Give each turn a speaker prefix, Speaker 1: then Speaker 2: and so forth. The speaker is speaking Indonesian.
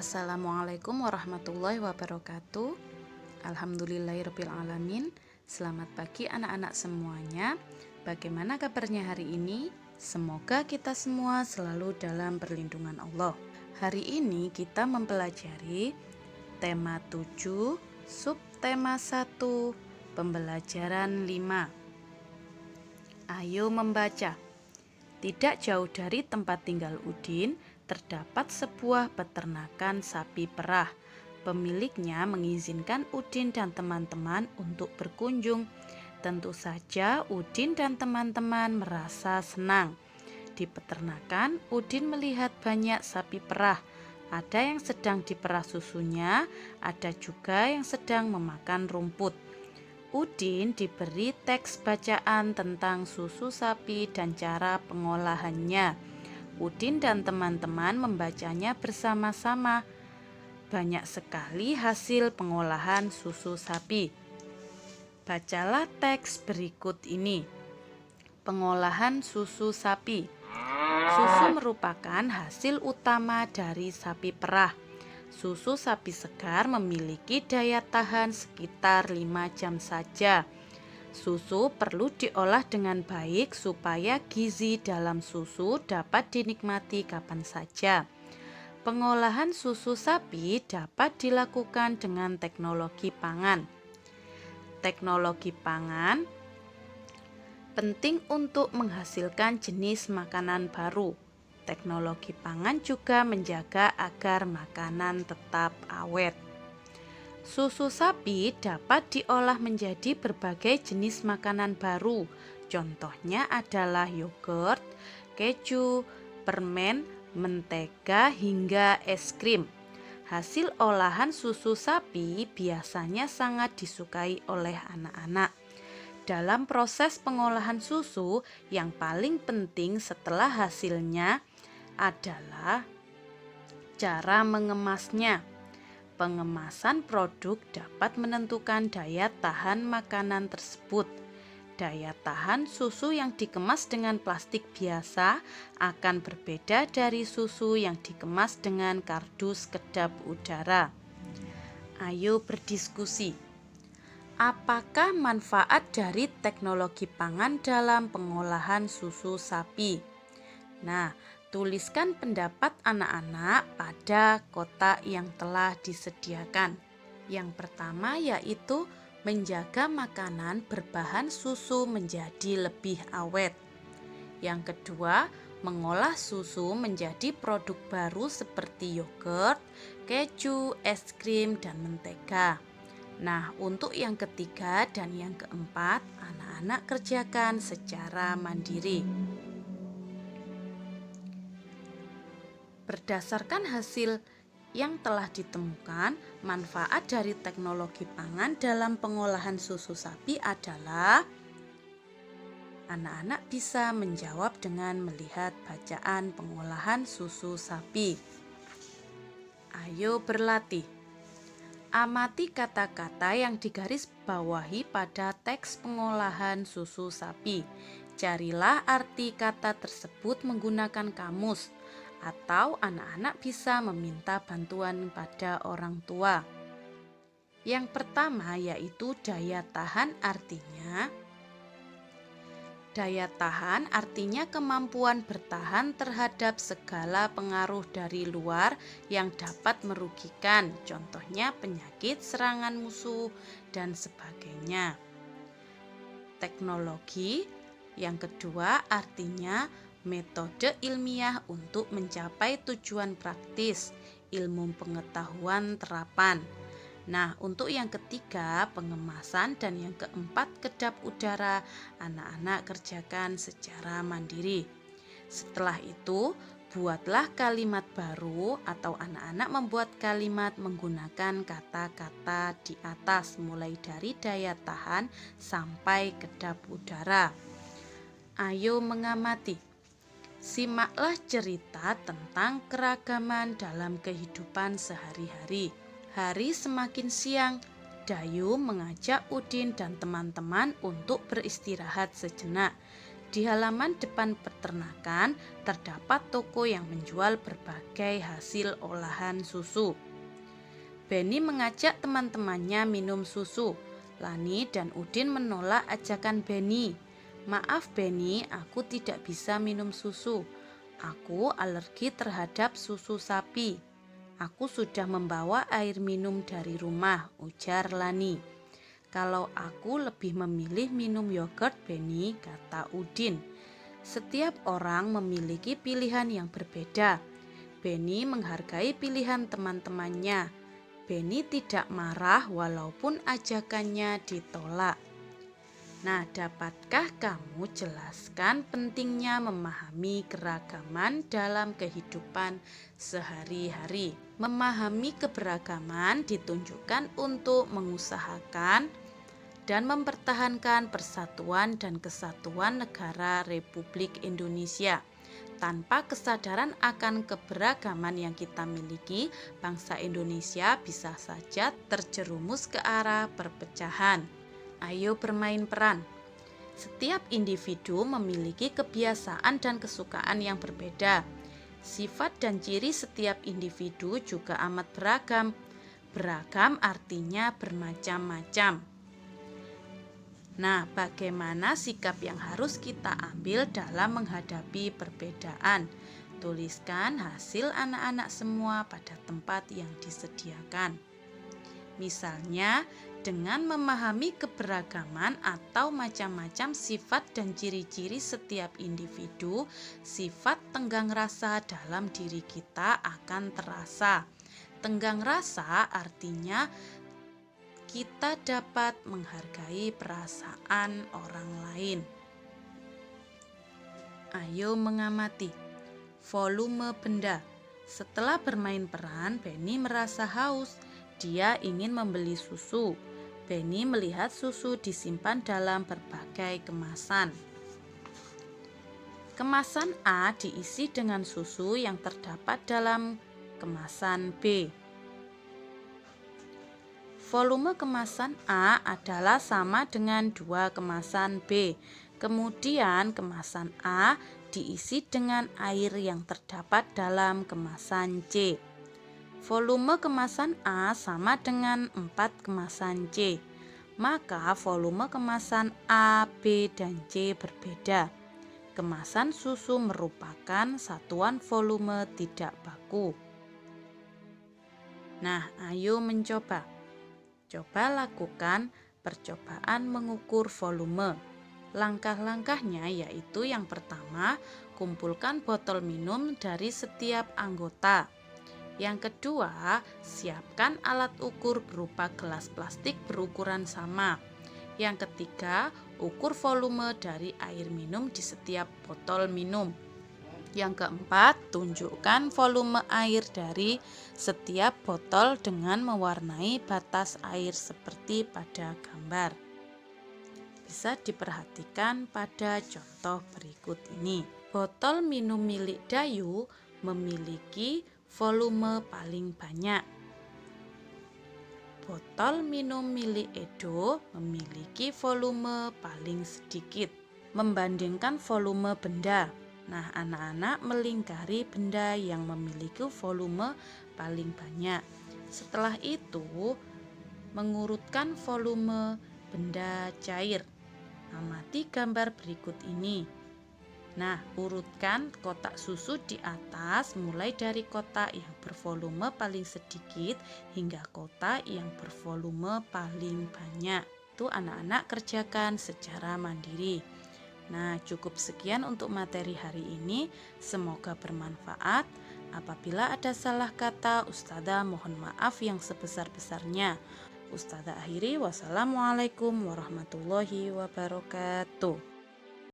Speaker 1: Assalamualaikum warahmatullahi wabarakatuh. Alhamdulillahirrabbilalamin. Selamat pagi anak-anak semuanya. Bagaimana kabarnya hari ini? Semoga kita semua selalu dalam perlindungan Allah. Hari ini kita mempelajari tema 7, subtema 1, pembelajaran 5. Ayo membaca. Tidak jauh dari tempat tinggal Udin, terdapat sebuah peternakan sapi perah. Pemiliknya mengizinkan Udin dan teman-teman untuk berkunjung. Tentu saja Udin dan teman-teman merasa senang. Di peternakan, Udin melihat banyak sapi perah. Ada yang sedang diperah susunya, ada juga yang sedang memakan rumput. Udin diberi teks bacaan tentang susu sapi dan cara pengolahannya. Udin dan teman-teman membacanya bersama-sama. Banyak sekali hasil pengolahan susu sapi. Bacalah teks berikut ini. Pengolahan susu sapi. Susu merupakan hasil utama dari sapi perah. Susu sapi segar memiliki daya tahan sekitar 5 jam saja. Susu perlu diolah dengan baik supaya gizi dalam susu dapat dinikmati kapan saja. Pengolahan susu sapi dapat dilakukan dengan teknologi pangan. Teknologi pangan penting untuk menghasilkan jenis makanan baru. Teknologi pangan juga menjaga agar makanan tetap awet. Susu sapi dapat diolah menjadi berbagai jenis makanan baru. Contohnya adalah yogurt, keju, permen, mentega, hingga es krim. Hasil olahan susu sapi biasanya sangat disukai oleh anak-anak. Dalam proses pengolahan susu, yang paling penting setelah hasilnya adalah cara mengemasnya. Pengemasan produk dapat menentukan daya tahan makanan tersebut. Daya tahan susu yang dikemas dengan plastik biasa akan berbeda dari susu yang dikemas dengan kardus kedap udara. Ayo berdiskusi. Apakah manfaat dari teknologi pangan dalam pengolahan susu sapi? Nah, tuliskan pendapat anak-anak pada kotak yang telah disediakan. Yang pertama yaitu menjaga makanan berbahan susu menjadi lebih awet. Yang kedua, mengolah susu menjadi produk baru seperti yogurt, keju, es krim, dan mentega. Nah, untuk yang ketiga dan yang keempat, anak-anak kerjakan secara mandiri. Berdasarkan hasil yang telah ditemukan, manfaat dari teknologi pangan dalam pengolahan susu sapi adalah anak-anak bisa menjawab dengan melihat bacaan pengolahan susu sapi. Ayo berlatih. Amati kata-kata yang digaris bawahi pada teks pengolahan susu sapi. Carilah arti kata tersebut menggunakan kamus, atau anak-anak bisa meminta bantuan pada orang tua. Yang pertama yaitu daya tahan, artinya kemampuan bertahan terhadap segala pengaruh dari luar yang dapat merugikan, contohnya penyakit, serangan musuh, dan sebagainya. Teknologi yang kedua artinya metode ilmiah untuk mencapai tujuan praktis, ilmu pengetahuan terapan. Nah, untuk yang ketiga, pengemasan, dan yang keempat, kedap udara, anak-anak kerjakan secara mandiri. Setelah itu, buatlah kalimat baru atau anak-anak membuat kalimat menggunakan kata-kata di atas, mulai dari daya tahan sampai kedap udara. Ayo mengamati. Simaklah cerita tentang keragaman dalam kehidupan sehari-hari. Hari semakin siang, Dayu mengajak Udin dan teman-teman untuk beristirahat sejenak. Di halaman depan peternakan terdapat toko yang menjual berbagai hasil olahan susu. Benny mengajak teman-temannya minum susu. Lani dan Udin menolak ajakan Benny. "Maaf Benny, aku tidak bisa minum susu. Aku alergi terhadap susu sapi." "Aku sudah membawa air minum dari rumah," ujar Lani. "Kalau aku lebih memilih minum yogurt Benny," kata Udin. Setiap orang memiliki pilihan yang berbeda. Benny menghargai pilihan teman-temannya. Benny tidak marah walaupun ajakannya ditolak. Nah, dapatkah kamu jelaskan pentingnya memahami keragaman dalam kehidupan sehari-hari? Memahami keberagaman ditunjukkan untuk mengusahakan dan mempertahankan persatuan dan kesatuan negara Republik Indonesia. Tanpa kesadaran akan keberagaman yang kita miliki, bangsa Indonesia bisa saja terjerumus ke arah perpecahan. Ayo bermain peran. Setiap individu memiliki kebiasaan dan kesukaan yang berbeda. Sifat dan ciri setiap individu juga amat beragam. Beragam artinya bermacam-macam. Nah, bagaimana sikap yang harus kita ambil dalam menghadapi perbedaan? Tuliskan hasil anak-anak semua pada tempat yang disediakan. Misalnya, dengan memahami keberagaman atau macam-macam sifat dan ciri-ciri setiap individu, sifat tenggang rasa dalam diri kita akan terasa. Tenggang rasa artinya kita dapat menghargai perasaan orang lain. Ayo mengamati volume benda. Setelah bermain peran, Benny merasa haus. Dia ingin membeli susu. Benny melihat susu disimpan dalam berbagai kemasan. Kemasan A diisi dengan susu yang terdapat dalam kemasan B. Volume kemasan A adalah sama dengan 2 kemasan B. Kemudian kemasan A diisi dengan air yang terdapat dalam kemasan C. Volume kemasan A sama dengan 4 kemasan C. Maka volume kemasan A, B, dan C berbeda. Kemasan susu merupakan satuan volume tidak baku. Nah, ayo mencoba. Coba lakukan percobaan mengukur volume. Langkah-langkahnya yaitu yang pertama, kumpulkan botol minum dari setiap anggota. Yang kedua, siapkan alat ukur berupa gelas plastik berukuran sama. Yang ketiga, ukur volume dari air minum di setiap botol minum. Yang keempat, tunjukkan volume air dari setiap botol dengan mewarnai batas air seperti pada gambar. Bisa diperhatikan pada contoh berikut ini. Botol minum milik Dayu memiliki volume paling banyak. Botol minum milik Edo memiliki volume paling sedikit. Membandingkan volume benda. Nah, anak-anak melingkari benda yang memiliki volume paling banyak. Setelah itu, mengurutkan volume benda cair. Amati gambar berikut ini. Nah, urutkan kotak susu di atas mulai dari kotak yang bervolume paling sedikit hingga kotak yang bervolume paling banyak. Itu anak-anak kerjakan secara mandiri. Nah, cukup sekian untuk materi hari ini. Semoga bermanfaat. Apabila ada salah kata, Ustazah mohon maaf yang sebesar-besarnya. Ustazah akhiri, wassalamualaikum warahmatullahi wabarakatuh.